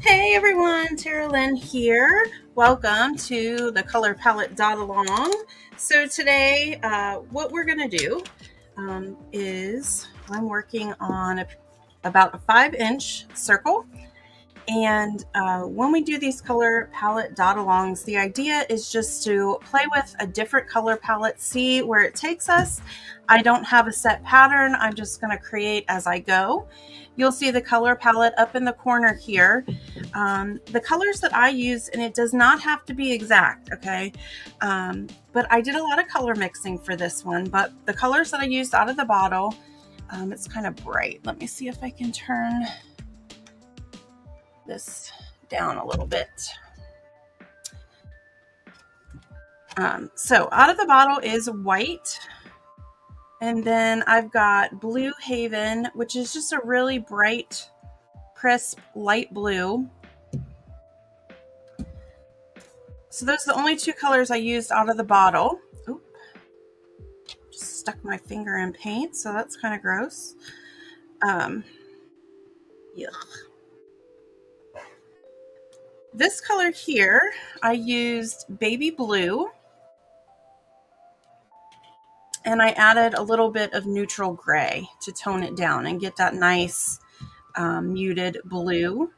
Hey everyone, Tara Lynn here. Welcome to the color palette dot along. So today, what we're going to do is I'm working on about a 5-inch circle. And when we do these color palette dot alongs, the idea is just to play with a different color palette, see where it takes us. I don't have a set pattern. I'm just going to create as I go. You'll see the color palette up in the corner here. The colors that I use, and it does not have to be exact, okay? But I did a lot of color mixing for this one, but the colors that I used out of the bottle, it's kind of bright. Let me see if I can turn this down a little bit. So out of the bottle is white. And then I've got Blue Haven, which is just a really bright, crisp, light blue. So those are the only two colors I used out of the bottle. Oop. Just stuck my finger in paint, so that's kind of gross. Yuck. This color here, I used Baby Blue. And I added a little bit of neutral gray to tone it down and get that nice muted blue.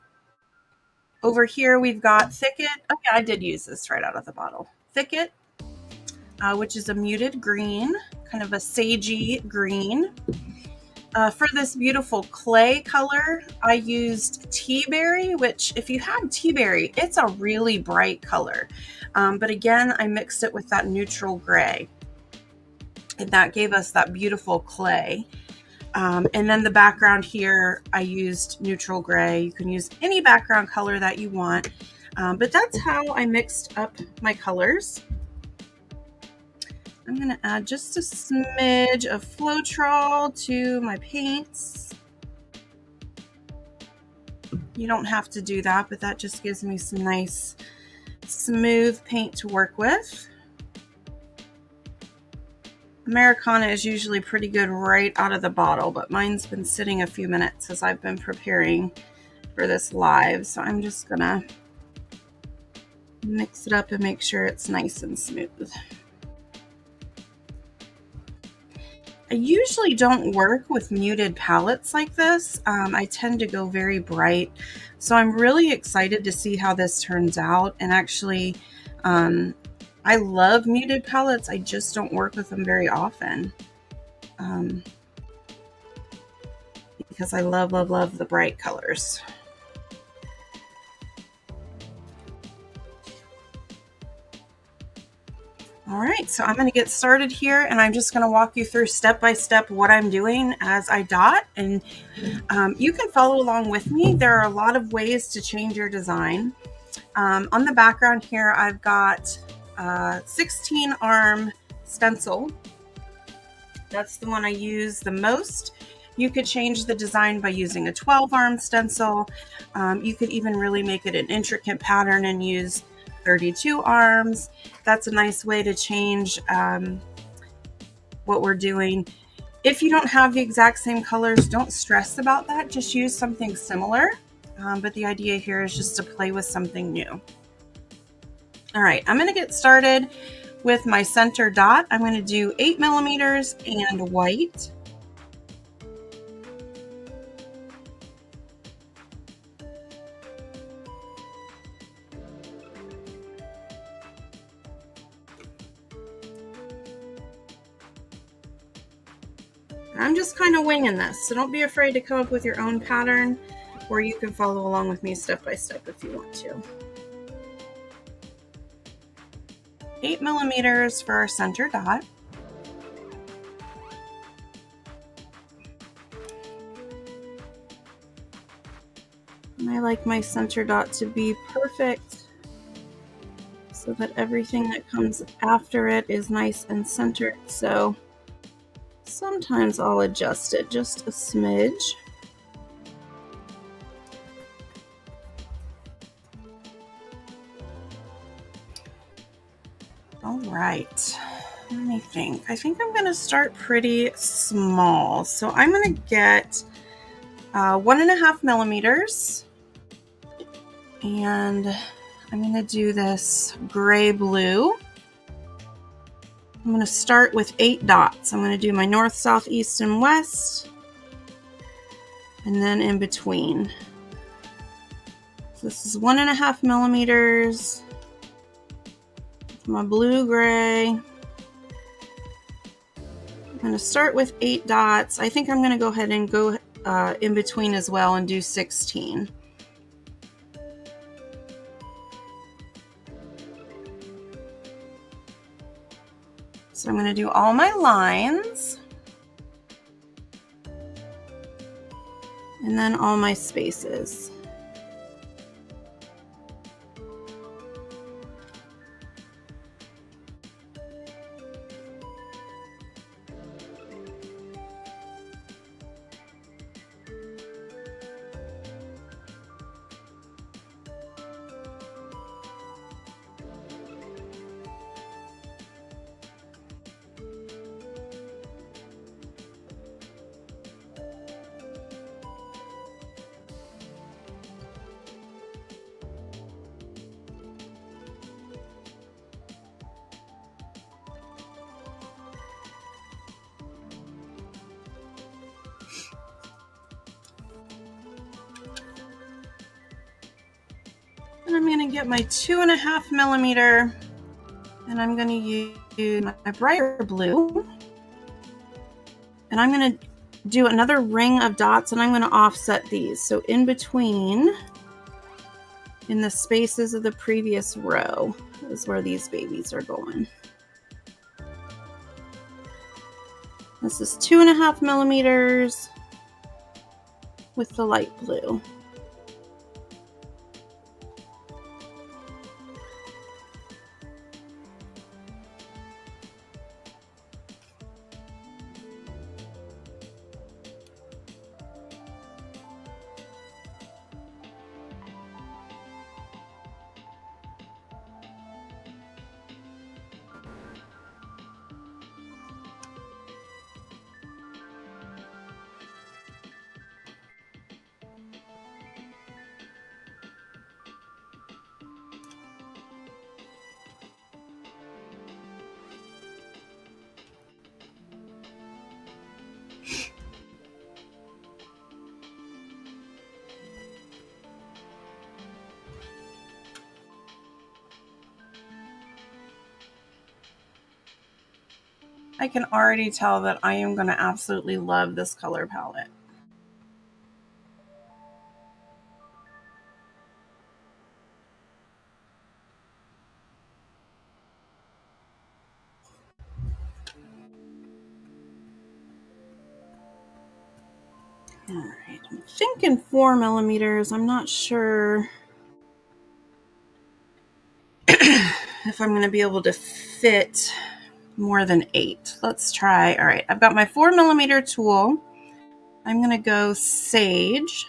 Over here we've got Thicket. Oh yeah, I did use this right out of the bottle. Thicket, which is a muted green, kind of a sagey green. For this beautiful clay color, I used Teaberry, which if you have Teaberry, it's a really bright color. But again, I mixed it with that neutral gray. And that gave us that beautiful clay. And then the background here, I used neutral gray. You can use any background color that you want. But that's how I mixed up my colors. I'm going to add just a smidge of Floetrol to my paints. You don't have to do that, but that just gives me some nice smooth paint to work with. Americana is usually pretty good right out of the bottle, but mine's been sitting a few minutes as I've been preparing for this live. So I'm just gonna mix it up and make sure it's nice and smooth. I usually don't work with muted palettes like this. I tend to go very bright. So I'm really excited to see how this turns out. And actually, I love muted palettes. I just don't work with them very often because I love, love, love the bright colors. All right, so I'm going to get started here, and I'm just going to walk you through step by step what I'm doing as I dot, and you can follow along with me. There are a lot of ways to change your design. On the background here, I've got 16 arm stencil. That's the one I use the most. You could change the design by using a 12 arm stencil. You could even really make it an intricate pattern and use 32 arms. That's a nice way to change what we're doing. If you don't have the exact same colors, don't stress about that. Just use something similar. But the idea here is just to play with something new. All right, I'm going to get started with my center dot. I'm going to do 8 millimeters and white. I'm just kind of winging this, so don't be afraid to come up with your own pattern, or you can follow along with me step by step if you want to. 8 millimeters for our center dot. And I like my center dot to be perfect so that everything that comes after it is nice and centered. So sometimes I'll adjust it just a smidge. All right, let me think. I think I'm going to start pretty small. So I'm going to get 1.5 millimeters. And I'm going to do this gray blue. I'm going to start with 8 dots. I'm going to do my north, south, east, and west, and then in between. So this is 1.5 millimeters. My blue gray. I'm going to start with 8 dots. I think I'm going to go ahead and go in between as well and do 16. So I'm going to do all my lines and then all my spaces. And I'm going to get my 2.5 millimeter and I'm going to use my brighter blue. And I'm going to do another ring of dots and I'm going to offset these. So in between, in the spaces of the previous row, is where these babies are going. This is 2.5 millimeters with the light blue. I can already tell that I am going to absolutely love this color palette. All right, I'm thinking 4 millimeters. I'm not sure if I'm going to be able to fit more than 8. Let's try. All right, I've got my 4 millimeter tool. I'm going to go sage.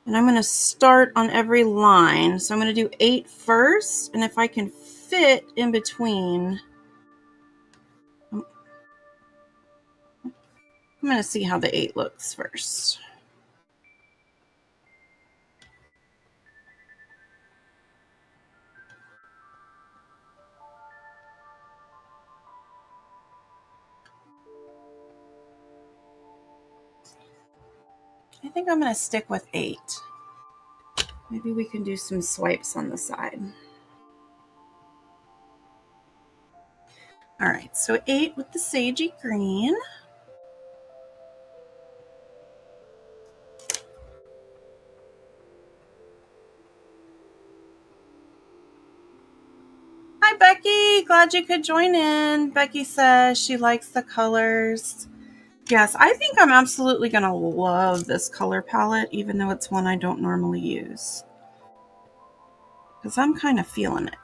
And I'm going to start on every line. So I'm going to do 8 first. And if I can fit in between, I'm going to see how the 8 looks first. I think I'm going to stick with 8. Maybe we can do some swipes on the side. All right, so 8 with the sagey green. Hi, Becky. Glad you could join in. Becky says she likes the colors. Yes, I think I'm absolutely going to love this color palette, even though it's one I don't normally use. Because I'm kind of feeling it.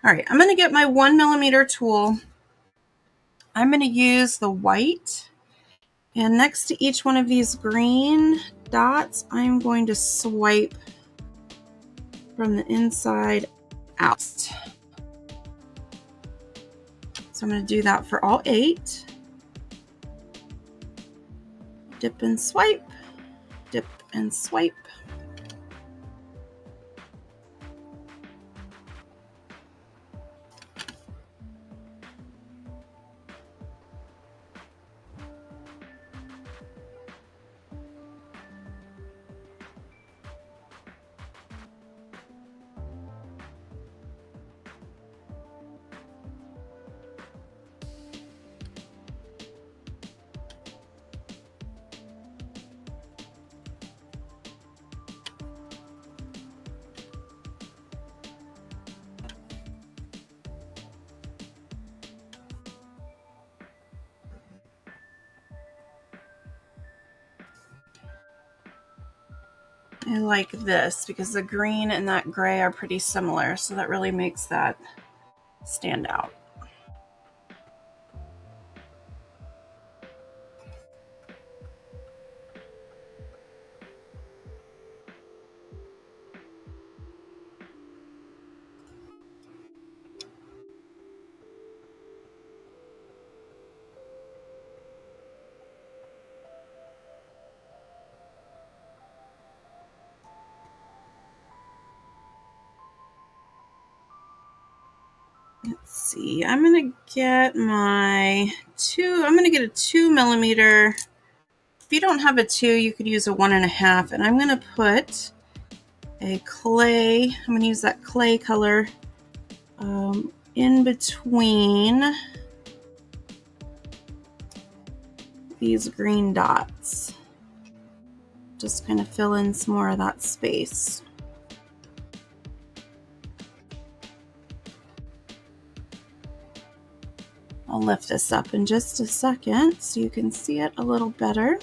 All right, I'm going to get my 1 millimeter tool. I'm going to use the white. And next to each one of these green dots, I'm going to swipe from the inside out. So I'm going to do that for all 8. Dip and swipe, dip and swipe. I like this because the green and that gray are pretty similar, so that really makes that stand out. Let's see, I'm gonna get a 2mm. If you don't have a 2, you could use a 1.5, and I'm gonna put I'm gonna use that clay color in between these green dots. Just kind of fill in some more of that space. I'll lift this up in just a second so you can see it a little better.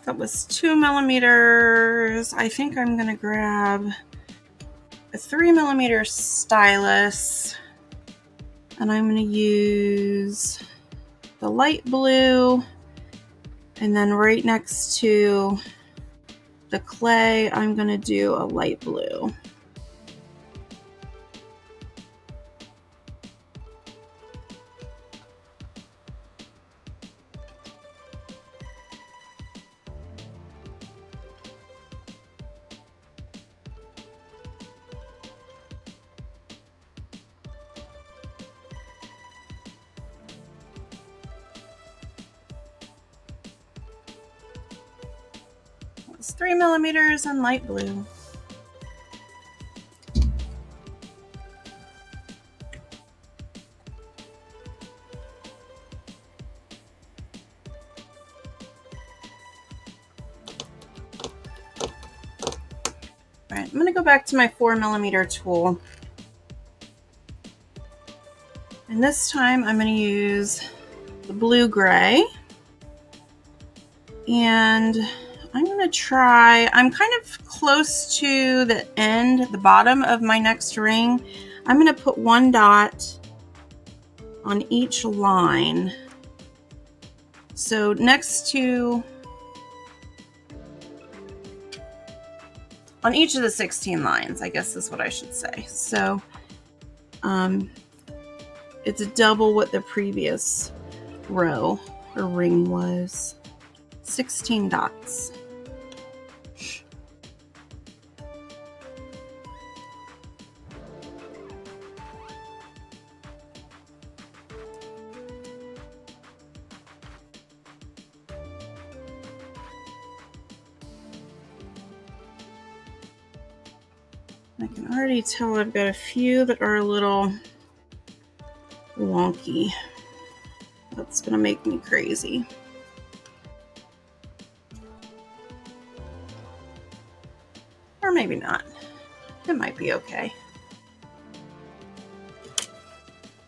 That was 2mm. I think I'm gonna grab a 3mm stylus, and I'm gonna use the light blue, and then right next to the clay, I'm gonna do a light blue. It's 3mm and light blue. All right, I'm gonna go back to my 4mm tool. And this time I'm gonna use the blue-gray. And I'm gonna try, I'm kind of close to the end, the bottom of my next ring. I'm gonna put one dot on each line. So next to, on each of the 16 lines, I guess is what I should say. So it's double what the previous row or ring was. 16 dots. I can already tell I've got a few that are a little wonky. That's gonna make me crazy. Or maybe not. It might be okay.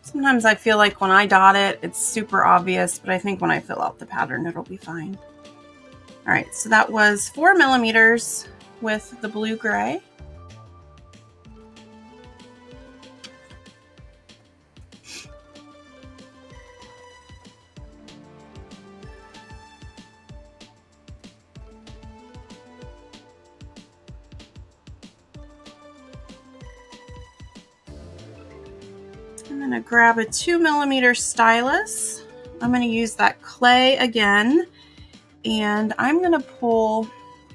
Sometimes I feel like when I dot it, it's super obvious, but I think when I fill out the pattern, it'll be fine. All right, so that was 4mm with the blue-gray. going to grab a 2mm stylus. I'm going to use that clay again, and I'm going to pull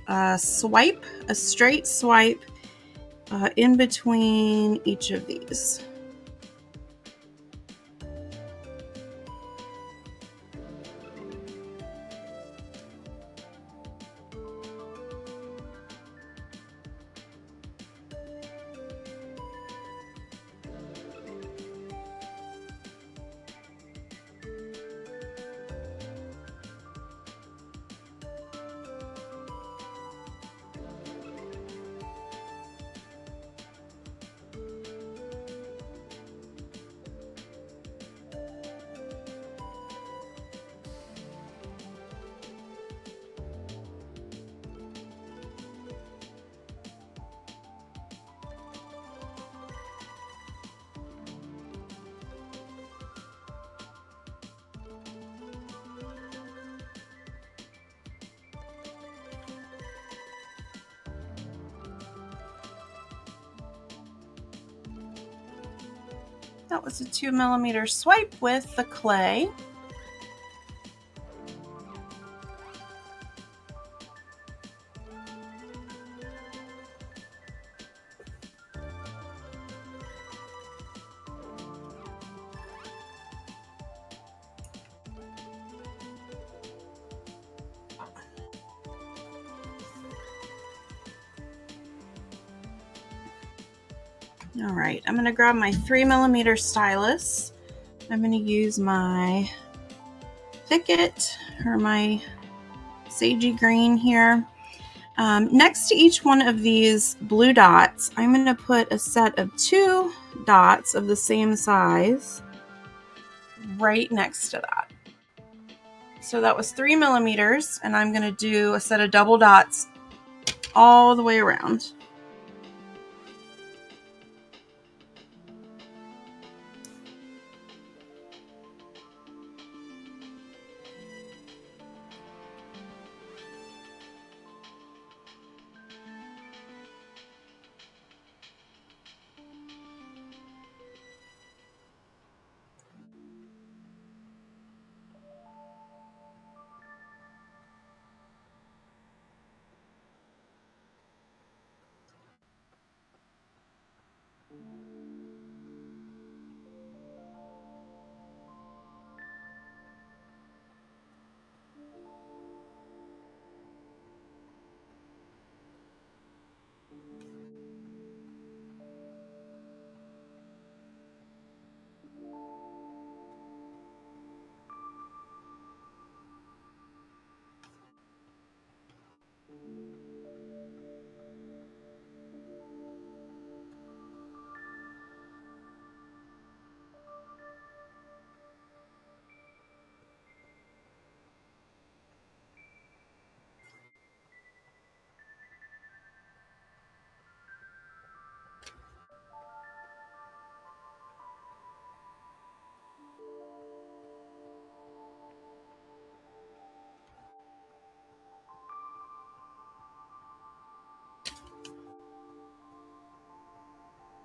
a swipe, a straight swipe in between each of these. That was a 2mm swipe with the clay. All right, I'm going to grab my 3mm stylus. I'm going to use my Thicket or my sagey green here. Next to each one of these blue dots, I'm going to put a set of 2 dots of the same size right next to that. So that was 3mm, and I'm going to do a set of double dots all the way around.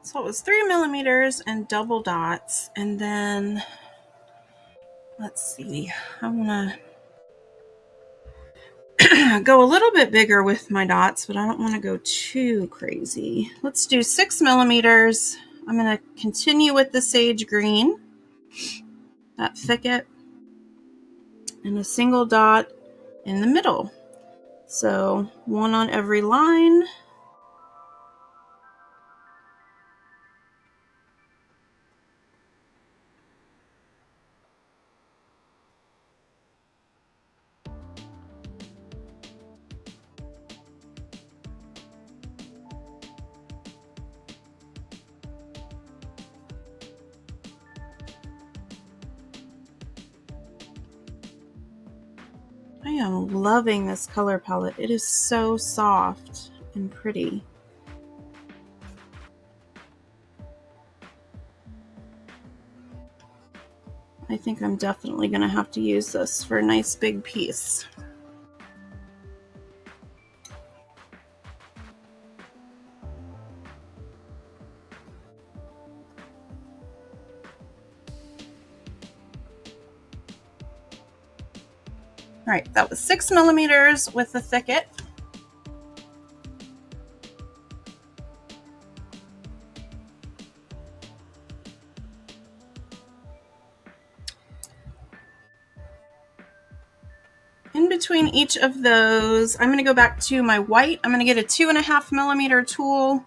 So it was 3mm and double dots, and then let's see, I'm gonna go a little bit bigger with my dots, but I don't want to go too crazy. Let's do 6mm. I'm gonna continue with the sage green, that Thicket, and a single dot in the middle. So 1 on every line. I am loving this color palette. It is so soft and pretty. I think I'm definitely going to have to use this for a nice big piece. All right, that was 6 millimeters with the Thicket. In between each of those, I'm going to go back to my white. I'm going to get a 2.5 millimeter tool,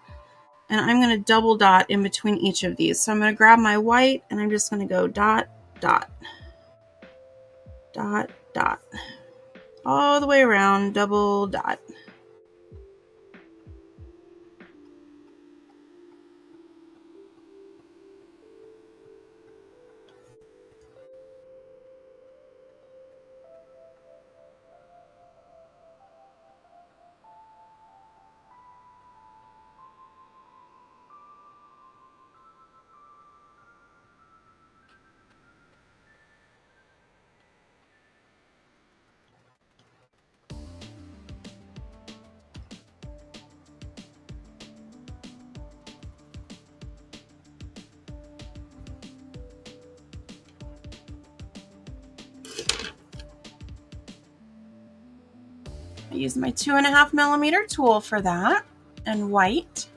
and I'm going to double dot in between each of these. So I'm going to grab my white, and I'm just going to go dot, dot, dot, dot, all the way around, double dot. I use my 2.5 millimeter tool for that, and white.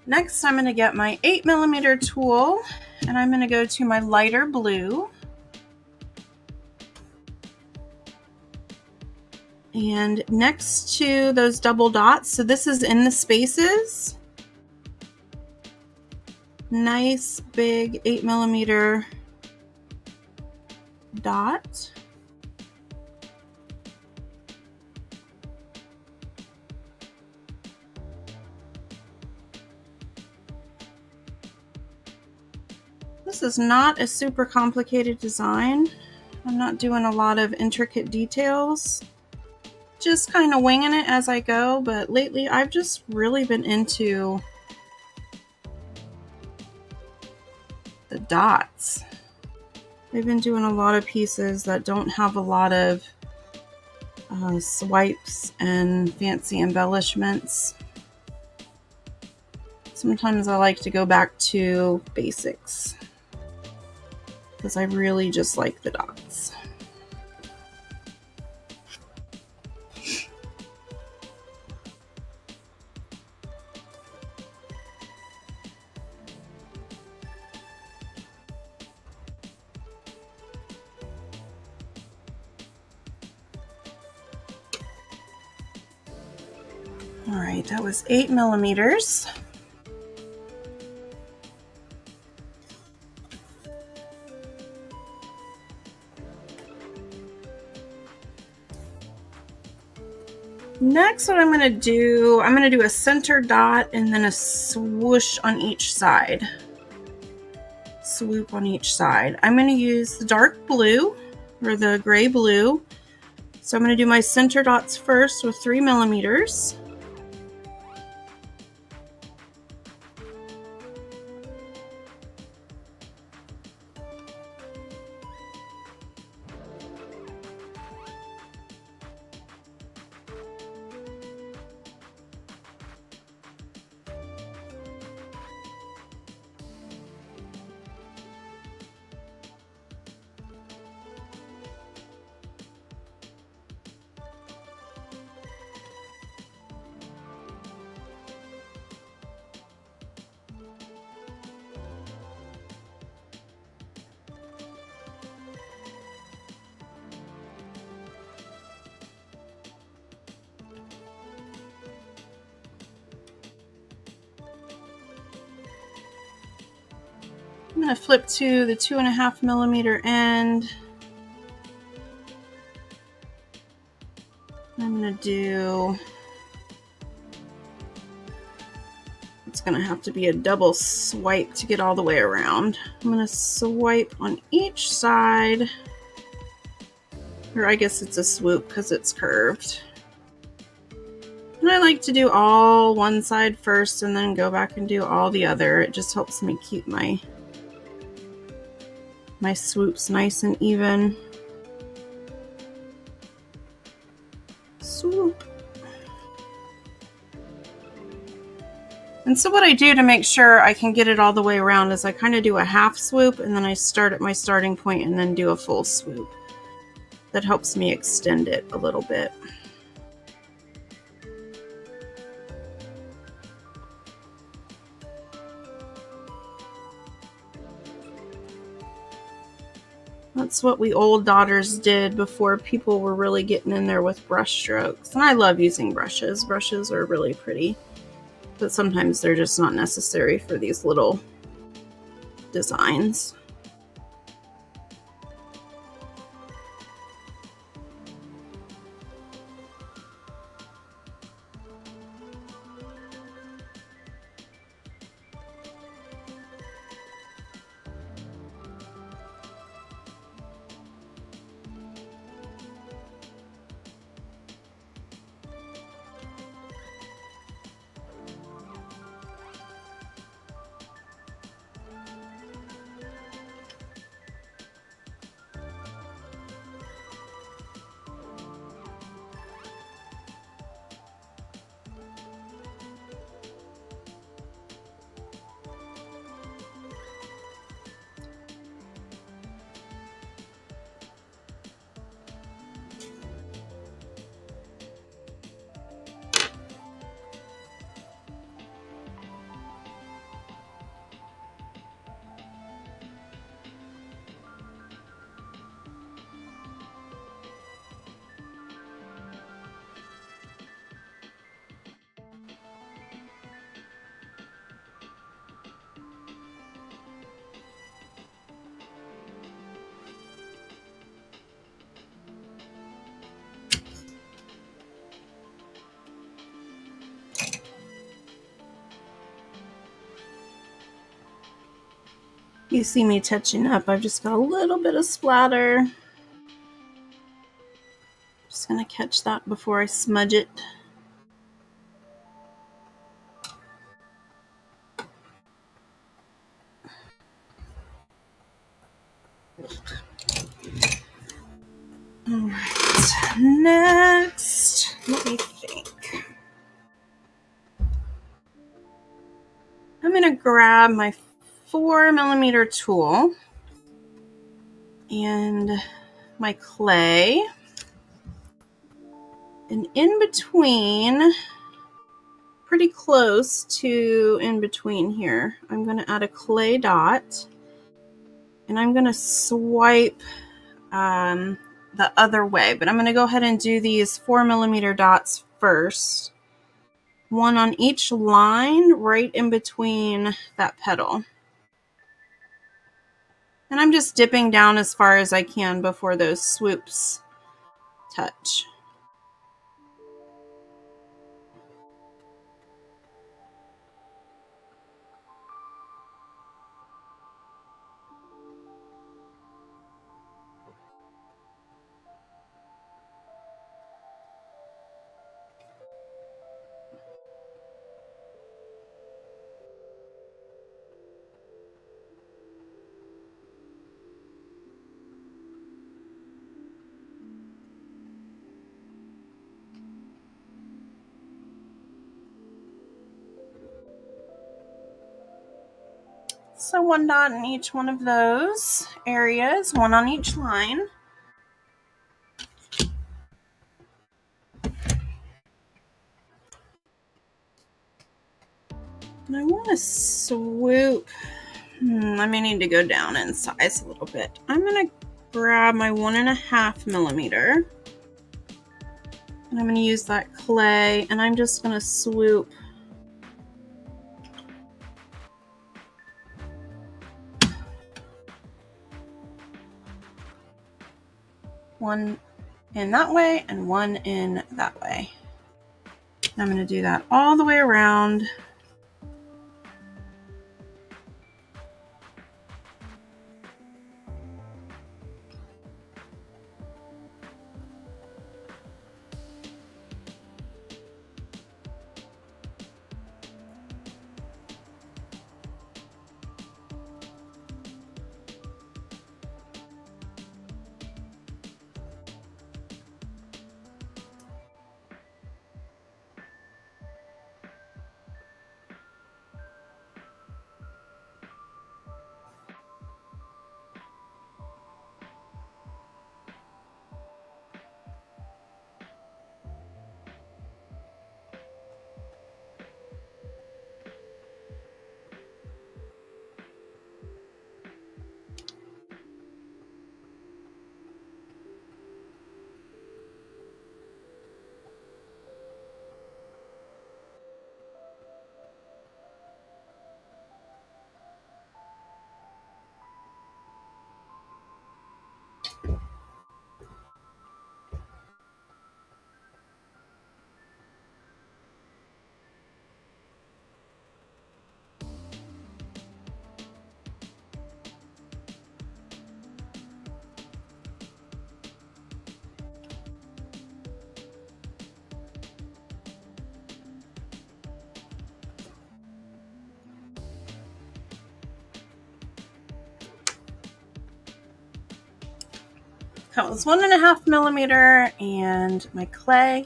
Next, I'm going to get my 8 millimeter tool, and I'm going to go to my lighter blue. And next to those double dots, so this is in the spaces, nice big 8 millimeter dot. This is not a super complicated design. I'm not doing a lot of intricate details. Just kind of winging it as I go, but lately I've just really been into the dots. I've been doing a lot of pieces that don't have a lot of swipes and fancy embellishments. Sometimes I like to go back to basics because I really just like the dots. All right, that was 8 millimeters. Next, what I'm going to do a center dot and then a swoosh on each side. Swoop on each side. I'm going to use the dark blue or the gray blue. So I'm going to do my center dots first with 3 millimeters. I'm going to flip to the 2.5 millimeter end. I'm going to do, it's going to have to be a double swipe to get all the way around. I'm going to swipe on each side, or I guess it's a swoop because it's curved. And I like to do all one side first and then go back and do all the other. It just helps me keep my my swoops nice and even. Swoop. And so what I do to make sure I can get it all the way around is I kind of do a half swoop, and then I start at my starting point and then do a full swoop. That helps me extend it a little bit. That's what we old daughters did before people were really getting in there with brush strokes. And I love using brushes. Brushes are really pretty, but sometimes they're just not necessary for these little designs. You see me touching up. I've just got a little bit of splatter. Just gonna catch that before I smudge it. All right, next, let me think. I'm gonna grab my 4mm tool and my clay, and in between, pretty close to in between here, I'm gonna add a clay dot, and I'm gonna swipe the other way, but I'm gonna go ahead and do these 4mm dots first. One on each line right in between that petal. And I'm just dipping down as far as I can before those swoops touch. So one dot in each one of those areas, one on each line. And I want to swoop. I may need to go down in size a little bit. I'm going to grab my 1.5mm. And I'm going to use that clay, and I'm just going to swoop one in that way and one in that way. And I'm going to do that all the way around. That was 1.5 millimeter, and my clay.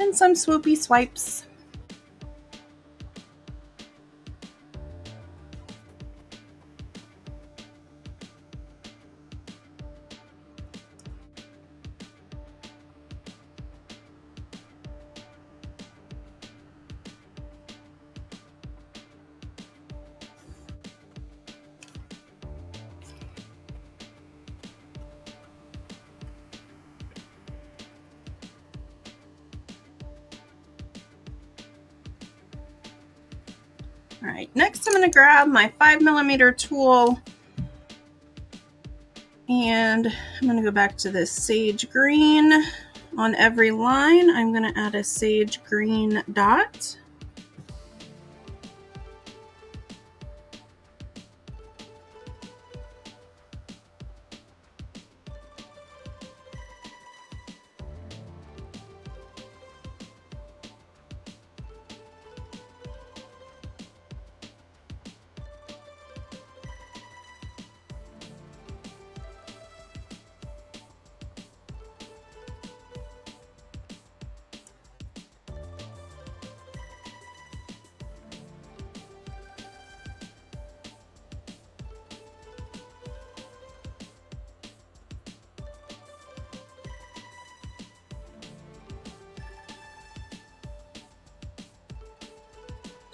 And some swoopy swipes. All right, next I'm going to grab my 5 millimeter tool, and I'm going to go back to this sage green. On every line, I'm going to add a sage green dot.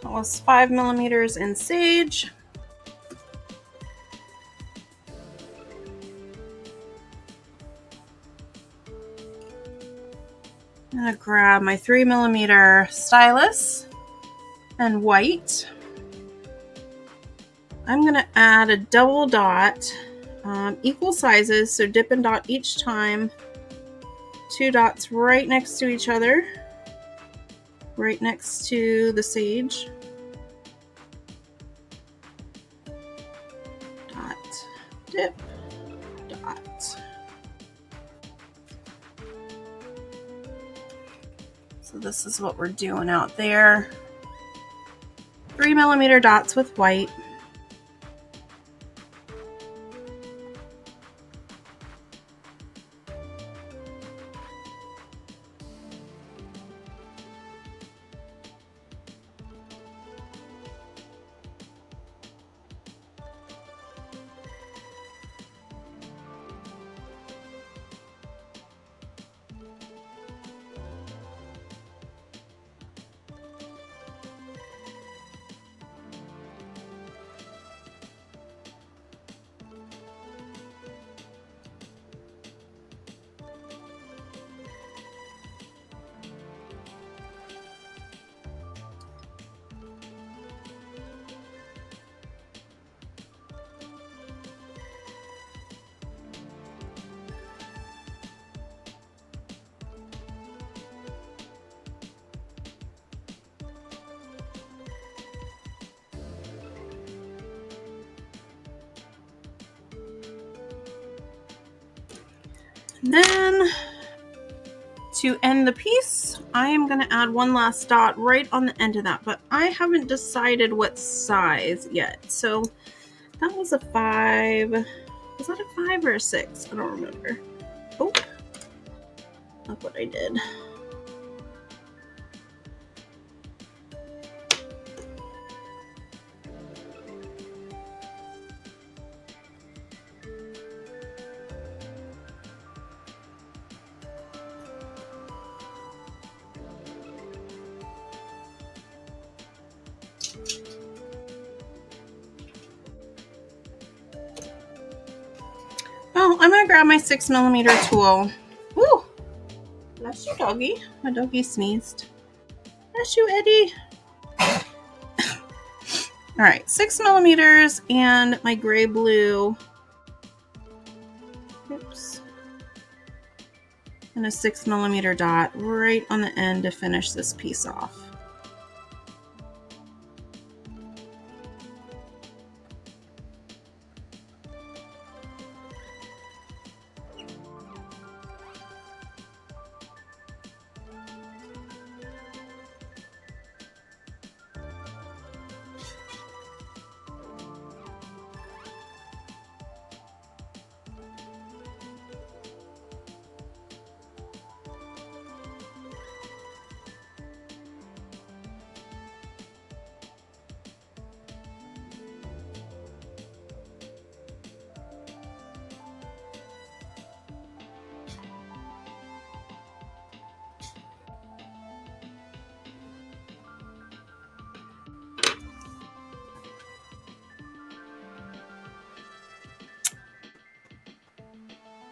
That was 5 millimeters in sage. I'm going to grab my 3 millimeter stylus and white. I'm going to add a double dot, equal sizes, so dip and dot each time. 2 dots right next to each other, right next to the sage. Dot, dip, dot. So this is what we're doing out there. 3 millimeter dots with white. Then to end the piece, I am going to add one last dot right on the end of that, but I haven't decided what size yet. So that was a 5. Was that a 5 or a 6? I don't remember. Oh, look what I did. Oh, I'm gonna grab my 6 millimeter tool. Ooh, bless you, doggy. My doggy sneezed. Bless you, Eddie. All right, 6 millimeters and my gray blue. Oops. And a 6 millimeter dot right on the end to finish this piece off.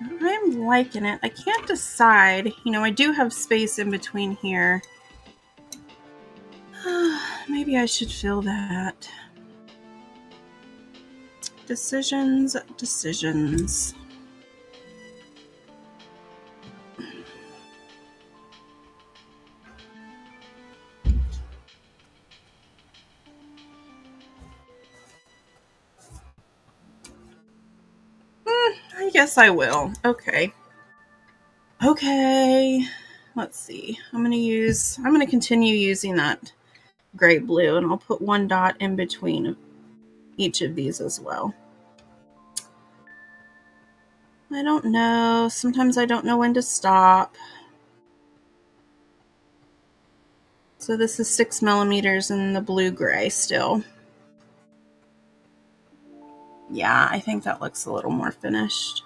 I'm liking it. I can't decide. You know, I do have space in between here. Maybe I should fill that. Decisions. I guess I will. Okay. Let's see. I'm going to continue using that gray blue, and I'll put one dot in between each of these as well. I don't know. Sometimes I don't know when to stop. So this is 6 millimeters in the blue-gray still. Yeah, I think that looks a little more finished.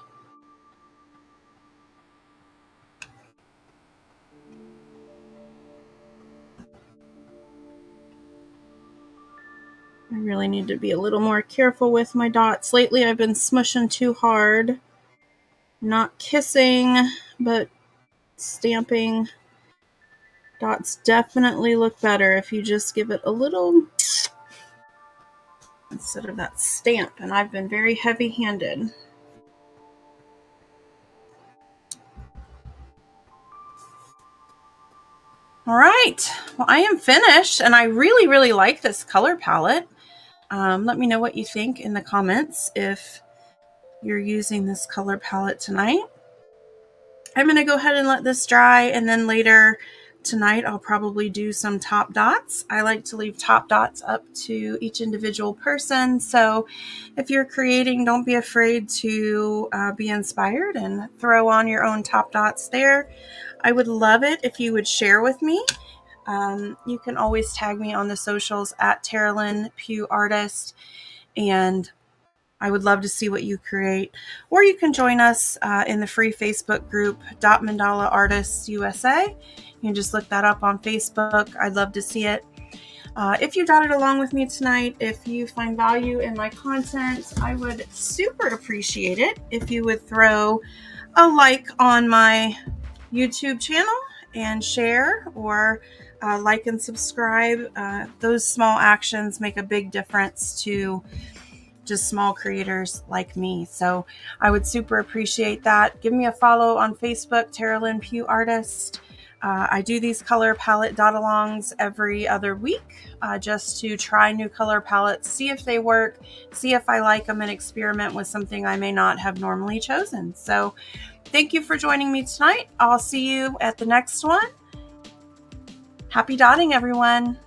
I really need to be a little more careful with my dots. Lately I've been smushing too hard. Not kissing, but stamping. Dots definitely look better if you just give it a little instead of that stamp, and I've been very heavy-handed. All right, well, I am finished, and I really, really like this color palette. Let me know what you think in the comments if you're using this color palette tonight. I'm going to go ahead and let this dry, and then later tonight I'll probably do some top dots. I like to leave top dots up to each individual person, so if you're creating, don't be afraid to be inspired and throw on your own top dots there. I would love it if you would share with me. You can always tag me on the socials at Teralyn Pugh Artist, and I would love to see what you create. Or you can join us in the free Facebook group, Dot Mandala Artists USA. You can just look that up on Facebook. I'd love to see it. If you dotted along with me tonight, if you find value in my content, I would super appreciate it if you would throw a like on my YouTube channel and share, or like and subscribe. Those small actions make a big difference to just small creators like me. So I would super appreciate that. Give me a follow on Facebook, Teralyn Pugh Artist. I do these color palette dot alongs every other week just to try new color palettes, see if they work, see if I like them, and experiment with something I may not have normally chosen. So thank you for joining me tonight. I'll see you at the next one. Happy dotting, everyone.